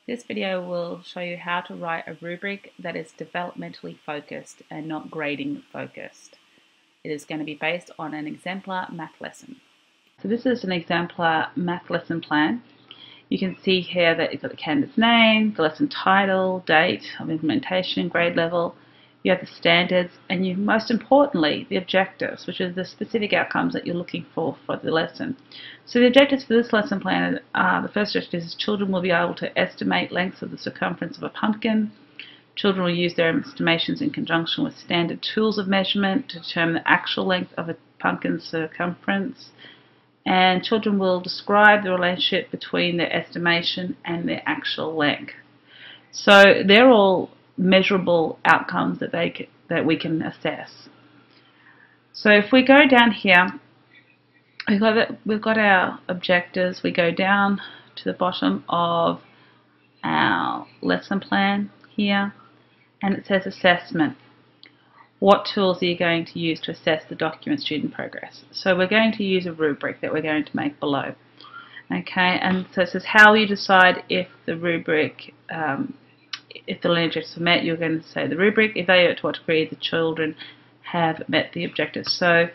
This video will show you how to write a rubric that is developmentally focused and not grading focused. It is going to be based on an exemplar math lesson. So this is an exemplar math lesson plan. You can see here that you've got the candidate's name, the lesson title, date of implementation, grade level. You have the standards, and you, most importantly, the objectives, which are the specific outcomes that you're looking for the lesson. So the objectives for this lesson plan are, the first objective is children will be able to estimate lengths of the circumference of a pumpkin. Children will use their estimations in conjunction with standard tools of measurement to determine the actual length of a pumpkin's circumference. And children will describe the relationship between their estimation and their actual length. So they're all measurable outcomes that we can assess. So if we go down here, we've got our objectives. We go down to the bottom of our lesson plan here, and it says assessment. What tools are you going to use to assess the document student progress? So we're going to use a rubric that we're going to make below. Okay, and so it says how you decide if the rubric, if the learning objectives are met. You're going to say the rubric, evaluate to what degree the children have met the objectives. So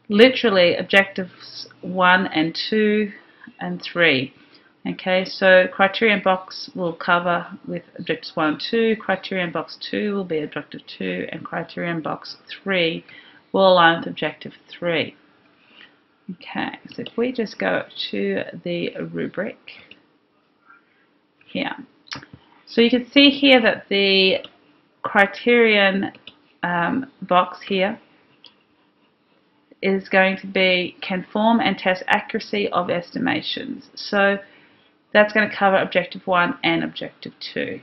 literally objectives 1 and 2 and 3. Okay, so criterion box will cover with objectives 1 and 2, criterion box 2 will be objective 2, and criterion box 3 will align with objective 3. Okay, so if we just go to the rubric here. So you can see here that the criterion box here is going to be can form and test accuracy of estimations. So that's going to cover objective 1 and objective 2.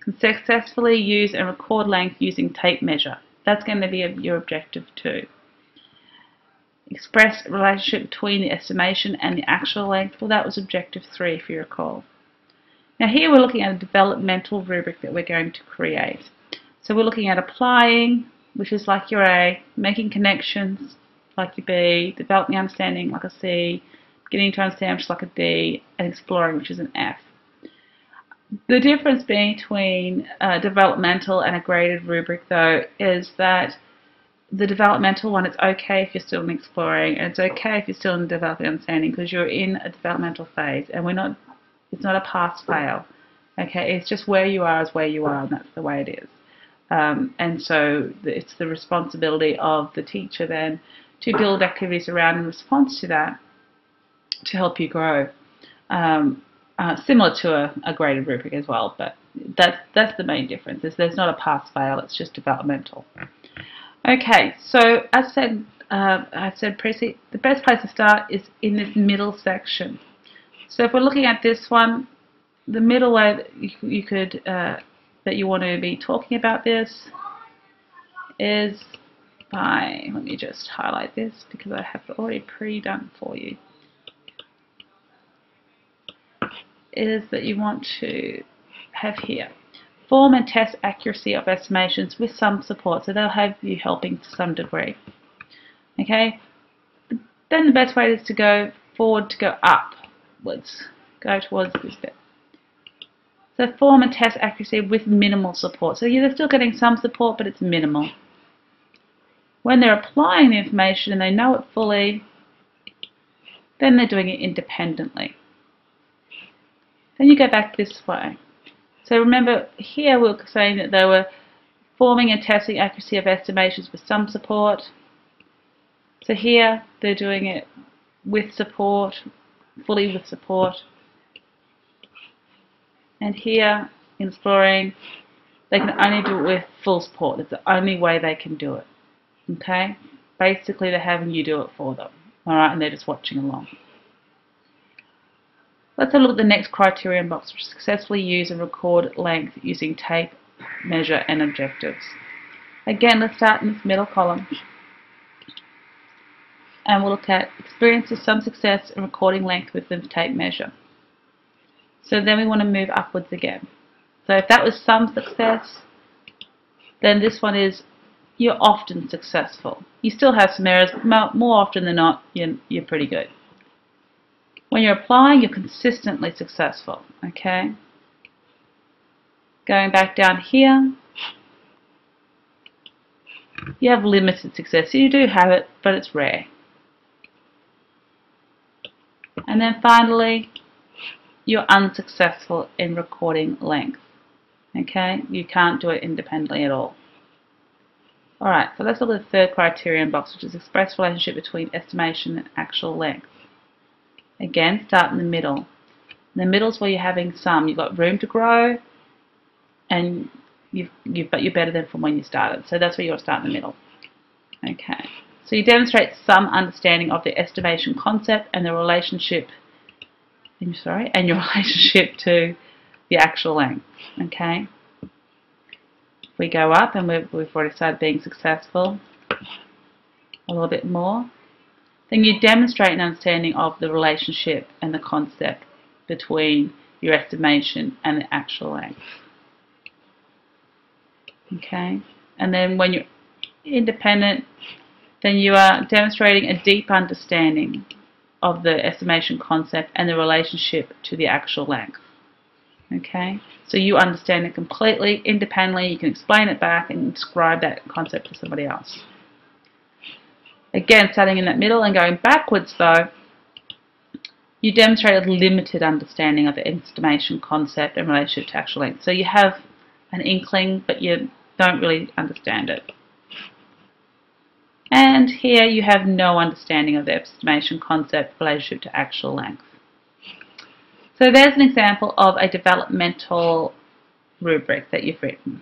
Can successfully use and record length using tape measure. That's going to be your objective 2. Express relationship between the estimation and the actual length. Well, that was objective 3 if you recall. Now here we're looking at a developmental rubric that we're going to create. So we're looking at applying, which is like your A, making connections, like your B, developing understanding, like a C, getting to understand, which is like a D, and exploring, which is an F. The difference between developmental and a graded rubric, though, is that the developmental one, it's okay if you're still in exploring, and it's okay if you're still in developing understanding, because you're in a developmental phase, and it's not a pass-fail. Okay, it's just where you are is where you are, and that's the way it is. And so it's the responsibility of the teacher then to build activities around in response to that, to help you grow, similar to a graded rubric as well, but that's the main difference. There's not a pass-fail; it's just developmental. Okay, so as I said previously, the best place to start is in this middle section. So if we're looking at this one, the middle way that you could that you want to be talking about this is by, let me just highlight this because I have it already pre-done for you. Is that you want to have here form and test accuracy of estimations with some support, so they'll have you helping to some degree. Okay, then the best way is to go forward, to go upwards, go towards this bit. So form and test accuracy with minimal support. So yeah, they're still getting some support, but it's minimal. When they're applying the information and they know it fully, then they're doing it independently. Then you go back this way. So remember, here we're saying that they were forming and testing accuracy of estimations with some support. So here they're doing it with support, fully with support. And here in exploring, they can only do it with full support. It's the only way they can do it. Okay? Basically, they're having you do it for them. Alright, and they're just watching along. Let's have a look at the next criterion box, which is successfully use and record length using tape, measure, and objectives. Again, let's start in this middle column. And we'll look at experiences some success in recording length with the tape measure. So then we want to move upwards again. So if that was some success, then this one is you're often successful. You still have some errors, but more often than not, you're pretty good. When you're applying, you're consistently successful, okay? Going back down here, you have limited success. So you do have it, but it's rare. And then finally, you're unsuccessful in recording length. Okay, you can't do it independently at all. Alright, so let's look at the third criterion box, which is express relationship between estimation and actual length. Again, start in the middle. In the middle is where you're having some. You've got room to grow, and but you're better than from when you started. So that's where you want to start in the middle. Okay. So you demonstrate some understanding of the estimation concept and the relationship. And your relationship to the actual length. Okay. If we go up, and we've already started being successful a little bit more, then you demonstrate an understanding of the relationship and the concept between your estimation and the actual length. Okay, and then when you're independent, then you are demonstrating a deep understanding of the estimation concept and the relationship to the actual length. Okay, so you understand it completely independently. You can explain it back and describe that concept to somebody else. Again, starting in that middle and going backwards though, you demonstrate a limited understanding of the estimation concept and relationship to actual length. So you have an inkling, but you don't really understand it. And here you have no understanding of the estimation concept relationship to actual length. So there's an example of a developmental rubric that you've written.